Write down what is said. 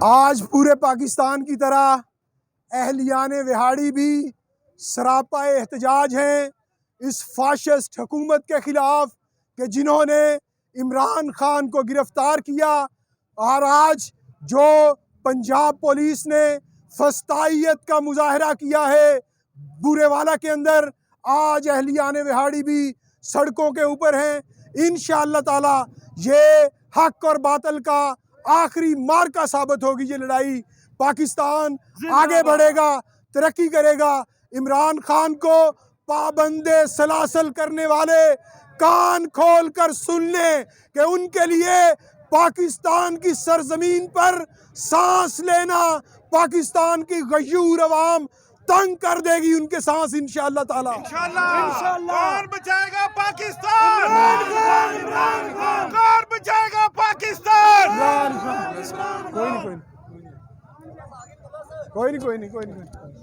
آج پورے پاکستان کی طرح اہلیان وہاڑی بھی سراپا احتجاج ہیں اس فاشسٹ حکومت کے خلاف کہ جنہوں نے عمران خان کو گرفتار کیا، اور آج جو پنجاب پولیس نے فسطائیت کا مظاہرہ کیا ہے بورے والا کے اندر، آج اہلیان وہاڑی بھی سڑکوں کے اوپر ہیں۔ انشاءاللہ تعالی یہ حق اور باطل کا آخری مارکا ثابت ہوگی یہ لڑائی۔ پاکستان آگے بڑھے گا، ترقی کرے گا۔ عمران خان کو پابند سلاسل کرنے والے کان کھول کر سن لیں کہ ان کے لیے پاکستان کی سرزمین پر سانس لینا پاکستان کی غیور عوام تنگ کر دے گی ان کے سانس انشاءاللہ تعالی۔ کون بچائے گا پاکستان؟ کون بچائے گا پاکستان؟ کوئی نہیں